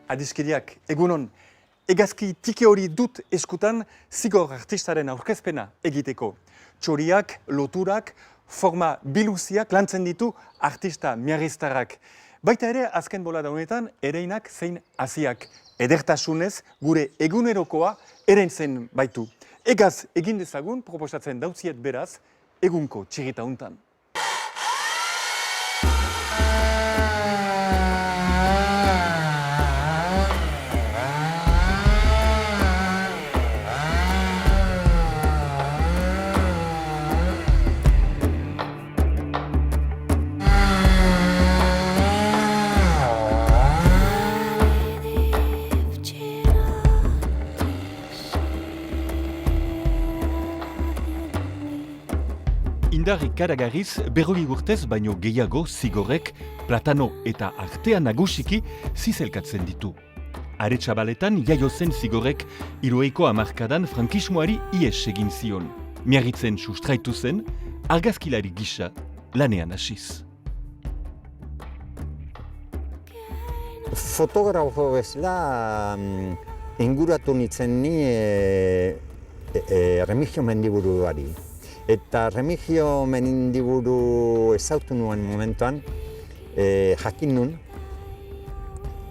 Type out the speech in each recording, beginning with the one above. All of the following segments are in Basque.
Adiskideak, egunon, egazki tike hori dut eskutan zigor artistaren aurkezpena egiteko. Txoriak, loturak, forma biluziak lantzen ditu artista miarriztarrak. Baita ere, azken bolada honetan, ereinak zein hasiak. Edertasunez, gure egunerokoa erein zen baitu. Egaz egin dezagun, proposatzen dauziet beraz, egunko txirita hontan. Indar ikaragarriz, 40 urtez baino gehiago zigorrek, platano eta artea nagusiki zizelkatzen ditu. Aretxabaletan jaio zen zigorrek hirurogeiko hamarkadan frankismoari ihes egin zion. Miarritzen sustraitu zen, argazkilari gisa lanean hasiz. Fotografo bezala inguratu nintzen ni Remigio Mendiburuari. Eta Remigio Mendiburu ezautu nuen momentuan, jakin nun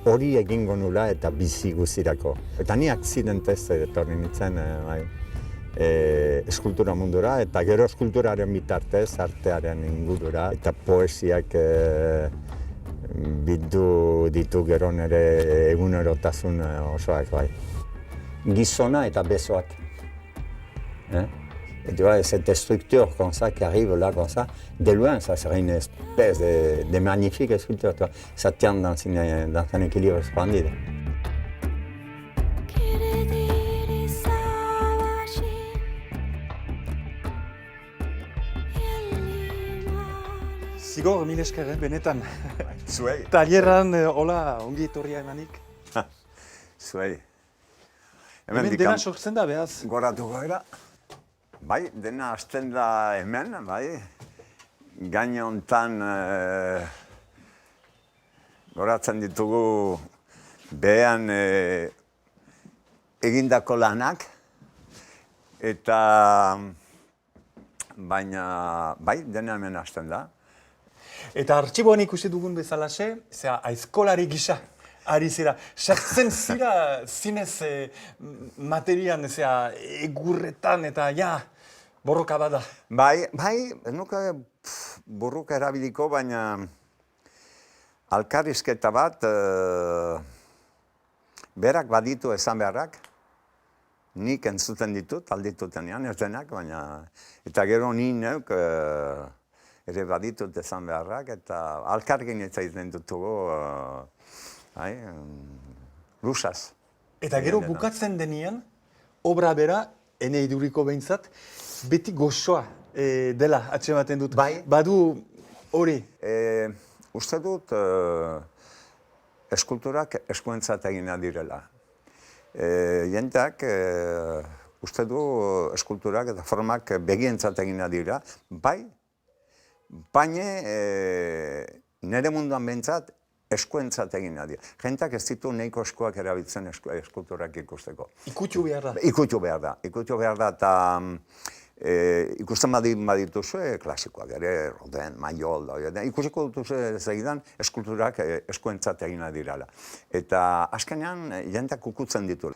hori egingo nula eta bizi guzirako. Eta ni akzidentez etorri nintzen eskultura mundura, eta gero eskulturaren bitartez, artearen ingurura, eta poesiak bildu ditu gero nire egunerotasun osoak. Gizona eta besoak. Et tu vois, cette structure comme ça qui arrive là, comme ça, de loin, ça serait une espèce de magnifique sculpture. Tu vois. Ça tient dans un équilibre splendide. Zigor, mil esker, benetan. Zuei. Taileran, hola, ongi etorria emanik. Zuei. Hemen dena sortzen da, behaz. Goratu goera. Bai, dena hasten da hemen, bai. Gain hontan goratzen ditugu behean egindako lanak. Eta baina, bai, dena hemen hasten da. Eta artxiboan ikusi dugun bezalaxe, zera aizkolari gisa. Ari zira, sartzen zira zinez materian, zera egurretan eta ja, borroka bada. Bai, ez nuke borroka erabiliko, baina alkarrizketa bat berak baditu esan beharrak, nik entzuten ditut, alditutenean, ez denak, baina eta gero ni neuk ere baditut esan beharrak, eta alkargin ez zaiten dutugu lusaz. Eta gero bukatzen denean, obra bera, ene iduriko behintzat, beti gozoa dela atsematen dut. Bai. Badu hori. Uste dut eskulturak eskuentzat egina direla. Jendeak uste du eskulturak eta formak begientzat egina dira, bai, baina nire munduan behintzat eskuentzat egina dira. Jendeak ez ditu nahiko eskuak erabiltzen eskulturak ikusteko. Ikutxu behar da. Ikutxu behar da, eta ikusten badituzue klasikoak ere, Rodin, Mayol, ikusiko dutuzue segidan eskulturak eskuentzat egina dirala. Eta azkenean jendeak ukutzen ditu.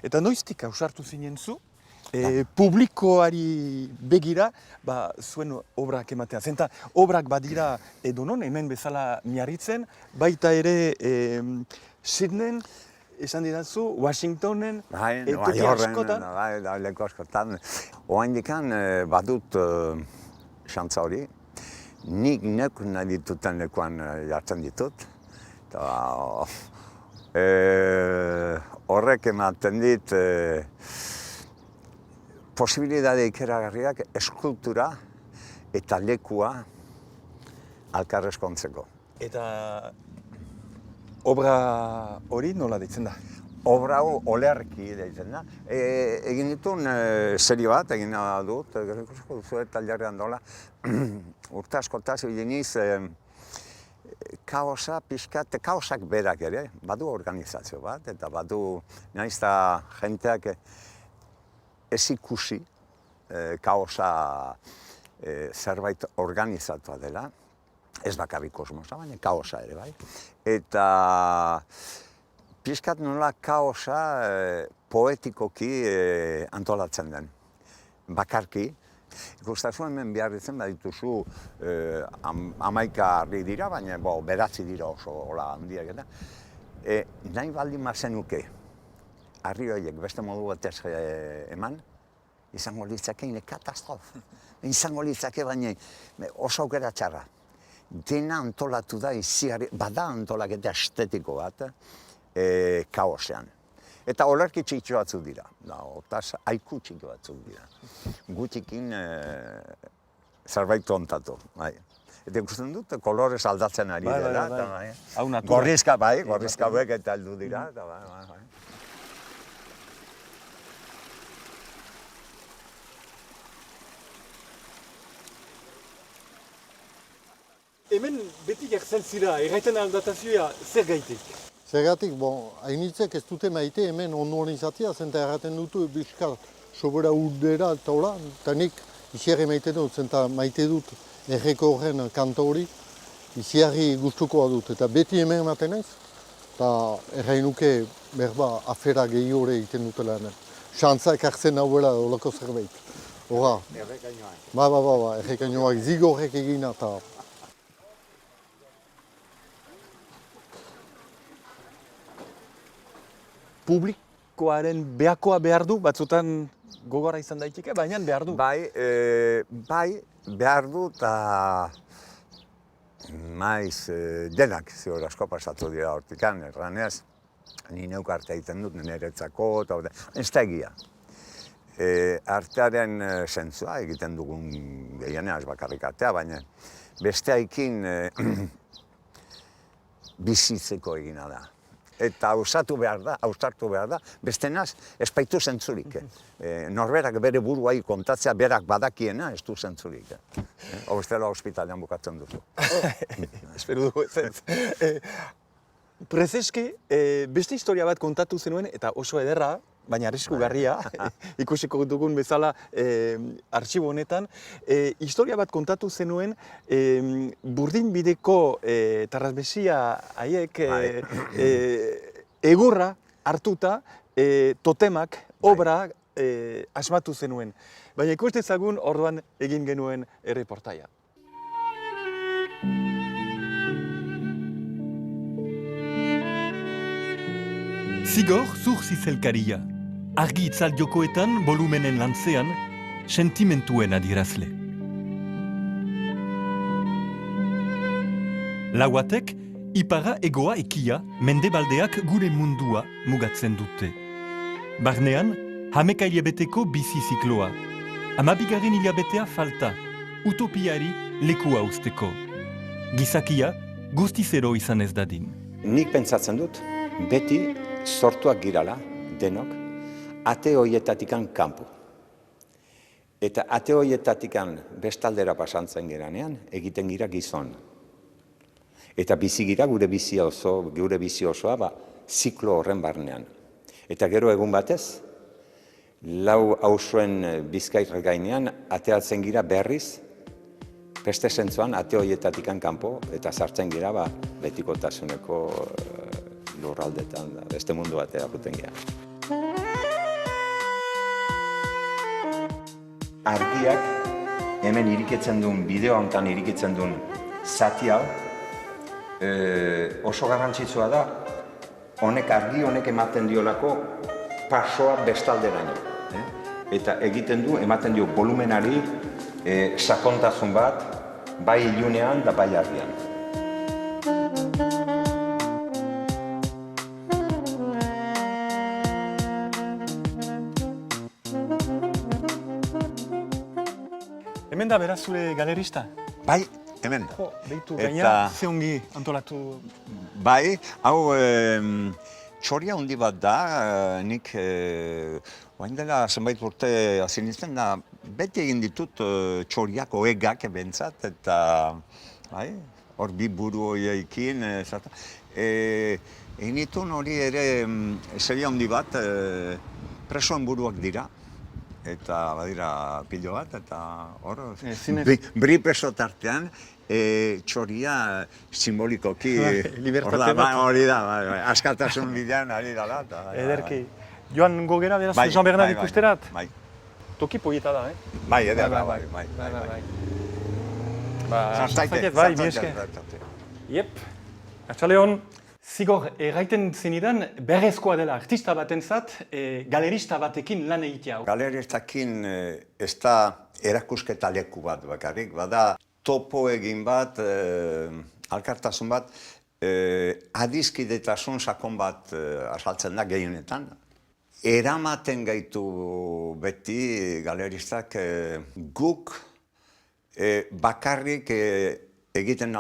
Eta noiztik ausartu zinen zu, publikoari begira, zuen obrak ematea. Zenta, obrak badira edonon, hemen bezala Miarritzen, baita ere Sydneyn, esan didazu, Washingtonen, toki askotan. Bai, leku askotan. Oaindikan badut xantza hori, nik neuk nahi dituten lekuan jartzen ditut. Horrek ematen dit posibilidade ikeragarriak eskultura eta lekua alkarrezkontzeko. Eta obra hori nola deitzen da? Obra hau olerki deitzen da. Egin dituen serie bat, egin dut, ikusiko duzu taldean dola. Urte askotaz eginiz kaosa, pixkat, kaosak berak ere, badu organizazio bat, eta badu nahiz eta jenteak ez ikusi kaosa zerbait organizatua dela, ez bakarrik kosmosa, baina kaosa ere bai. Eta pixkat nola kaosa poetikoki antolatzen den. Bakarki, ikustazu hemen beharritzen badituzu 11 harri dira, baina 9 dira oso hola handiak eta. Nahi baldin mazenuke harri horiek beste modu batez eman, izango litzakein katastrof. Izango litzake baina oso aukera txarra. Dena antolatu da izigarri, bada antolaketa estetiko bat, kaosean. Eta olerki txiki batzuk dira, otaz haiku txiki batzuk dira. Gutxikin zerbait kontatu. Eta ikusten dut, kolorez aldatzen ari dela. Hau natura. Gorrizka gorrizka hauek eta heldu dira. Hemen beti gertzen zira, erraiten aldatazioa zer gaitik? Zergatik, hainitzek ez dute maite hemen ondoan izatea, zenta erraten dutu bizkar sobera urdera eta hola, eta nik iziarri maite dut, zenta maite dut erreko horren kanto hori, iziarri gustukoa dut, eta beti hemen ematen naiz, eta errainuke berba afera gehi hori egiten dutela hemen. Xantza ekartzen hauela holako zerbait. Hora. Errekainoak. Ba, errekainoak zigorrek egina eta... Publikoaren behakoa behar du, batzutan gogorra izan daiteke, baina behar du. Bai, behar du eta maiz denak ziur asko pasatu dira hortikan, erranez, ni neuk arte egiten dut niretzako, eta ez da egia. Artearen zentzua egiten dugun gehianeaz bakarrik artea, baina besteaikin bizitzeko egina da. Eta ausartu behar da, bestenaz ez baitu zentzurik. Norberak bere buruai kontatzea berak badakiena ez du zentzurik. Bestela ospitalean bukatzen duzu. Espero dugu ez. Prezeski, beste historia bat kontatu zenuen, eta oso ederra, baina arriskugarria, ikusiko dugun bezala artxibo honetan, historia bat kontatu zenuen burdin bideko Tarrasbesia haiek egurra hartuta totemak, obra asmatu zenuen. Baina ikus dezagun orduan egin genuen erreportaia. Zigor zur zizelkaria. Argi itzal jokoetan, volumenen lantzean, sentimentuen adierazle. Lauatek, ipara egoa ekia, mendebaldeak gure mundua mugatzen dute. Barnean, hameka hilabeteko bizi zikloa. 12. hilabetea falta, utopiari lekua usteko. Gizakia guztizero izan ez dadin. Nik pentsatzen dut, beti sortuak girala, denok, ate horietatikan kanpo. Eta ate horietatikan bestaldera pasantzen geranean, egiten gira gizon. Eta bizi gira gure bizi osoa, ziklo horren barnean. Eta gero egun batez, lau auzoen Bizkaira gainean, ateatzen gira berriz, beste zentzuan ate horietatikan kanpo, eta sartzen gira betikotasuneko lurraldetan, beste mundu batea juten gira. Argiak, hemen irikitzen duen, bideo honetan irikitzen duen zati hau, oso garrantzitsua da, argi honek ematen diolako pasoa bestalderaino. Eta egiten du, ematen dio volumenari sakontasun bat, bai ilunean da bai argian. Hemen da beraz zure galerista? Bai, hemen. Beitu, Eta- gaina, ze ongi antolatu. Bai, hau txoria handi bat da, nik orain dela zenbait urte hasi nintzen da, beti egin ditut txoriak oegak bentsat, eta bai, hor bi buru horiekin, egin ditun hori ere serie handi bat, presoen buruak dira. Eta badira pilo bat, eta hor, zinez. bri preso tartean, txoria simbolikoki, Libertate bat. hori da, bai, askatasun bidean ari dela. Ederki. Joan gogera, beraz, Bai, Jean Bernard bai, ikusterat? Bai, Toki poieta da, bai, eder da, Bai, bai. Ba, sartzaiket, bai, mi esker. Yep. Arratsaldeon. Zigor, erraiten zenidan, berrezkoa dela artista batentzat, galerista batekin lan egitea. Galeristakin ez da erakusketa leku bat bakarrik, bada topo egin bat, alkartasun bat, adiskidetasun sakon bat azaltzen da gehienetan. Eramaten gaitu beti galeristak guk bakarrik egiten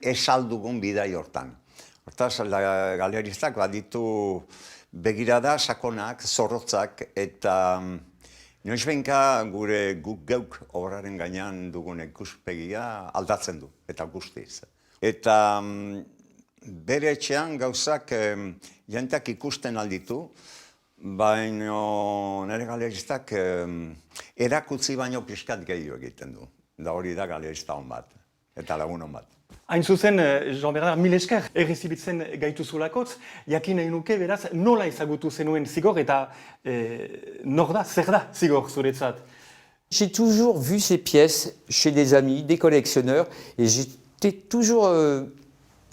esaldugun bidai hortan. Hortaz, galeristak baditu begirada sakonak, zorrotzak, eta noizbenka guk geuk obraren gainean dugun ikuspegia aldatzen du, eta guztiz. Eta bere etxean gauzak jenteak ikusten alditu, baina nire galeristak erakutzi baino pixkat gehiago egiten du. Da hori da galerista hon bat, eta lagun hon bat. Hain zuzen, Jean Bernard, mil esker errezibitzen gaituzulakotz, jakin nahi nuke beraz nola ezagutu zenuen Zigor eta nor da, zer da Zigor zuretzat? J'ai toujours vu ces pièces chez des amis, des collectionneurs, et j'étais toujours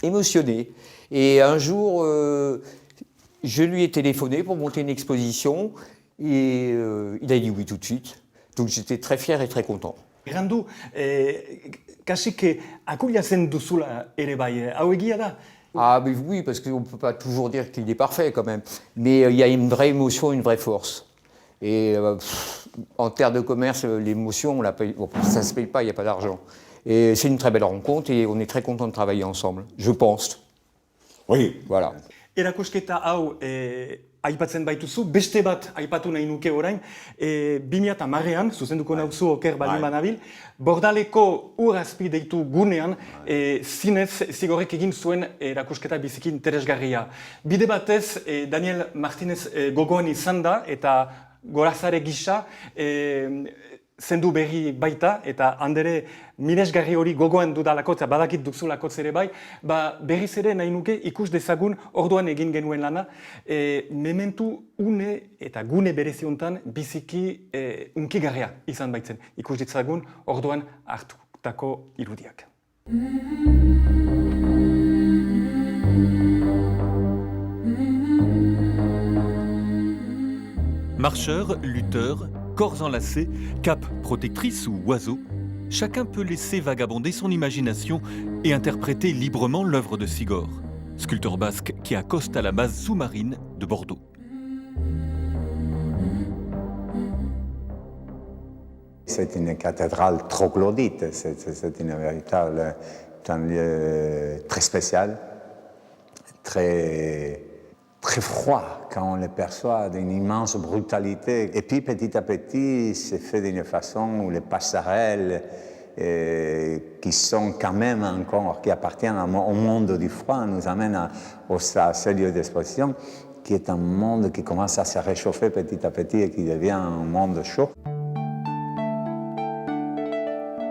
émotionné. Et un jour, je lui ai téléphoné pour monter une exposition, et il a dit oui tout de suite. Donc j'étais très fier et très content. Errandu, kasik akuilazen duzula ere bai, hau egia da? Ah mais oui, parce qu'on ne peut pas toujours dire qu'il est parfait quand même. Mais il y a une vraie émotion, une vraie force. Et en terres de commerce, l'émotion, on la paye, bon, ça ne se paye pas, il n'y a pas d'argent. Et c'est une très belle rencontre et on est très content de travailler ensemble, je pense. Oui. Voilà. Erakusketa hau aipatzen baituzu, beste bat aipatu nahi nuke orain, 2010an, zuzenduko nauzu oker baldin banabil, Bordaleko urazpi deitu gunean, zinez Zigorrek egin zuen erakusketa biziki interesgarria. Bide batez, Daniel Martinez gogoan izan da, eta gorazare gisa, zendu berri baita, eta handere miresgarri hori gogoan dudalakotz, badakit duzulakotz ere bai, berriz ere nahi nuke ikus dezagun orduan egin genuen lana, mementu une eta gune bereziontan biziki unkigarria izan baitzen. Ikus ditzagun orduan hartutako irudiak. Marcheurs, lutteurs, corps enlacés, capes protectrices ou oiseaux, chacun peut laisser vagabonder son imagination et interpréter librement l'œuvre de Zigor, sculpteur basque qui accoste à la base sous-marine de Bordeaux. C'est une cathédrale troglodyte, c'est une véritable un lieu très spécial, très froid quand on le perçoit, d'une immense brutalité. Et puis petit à petit, c'est fait d'une façon où les passerelles qui sont quand même encore, qui appartiennent au monde du froid, nous amènent à ce lieu d'exposition, qui est un monde qui commence à se réchauffer petit à petit et qui devient un monde chaud.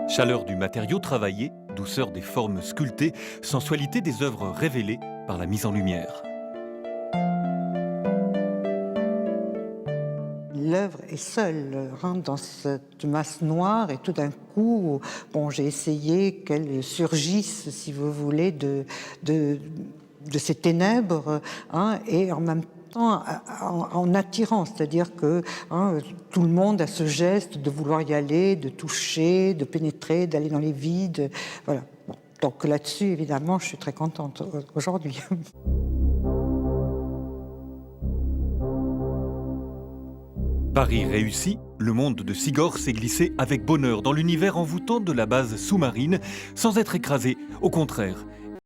Chaleur du matériau travaillé, douceur des formes sculptées, sensualité des œuvres révélées par la mise en lumière. L'œuvre est seule dans cette masse noire et tout d'un coup, bon, j'ai essayé qu'elle surgisse, si vous voulez, de ces ténèbres et en même temps en attirant, c'est-à-dire que tout le monde a ce geste de vouloir y aller, de toucher, de pénétrer, d'aller dans les vides. Voilà. Bon, donc là-dessus, évidemment, je suis très contente aujourd'hui. Paris réussi, le monde de Sigor s'est glissé avec bonheur dans l'univers envoûtant de la base sous-marine, sans être écrasé. Au contraire,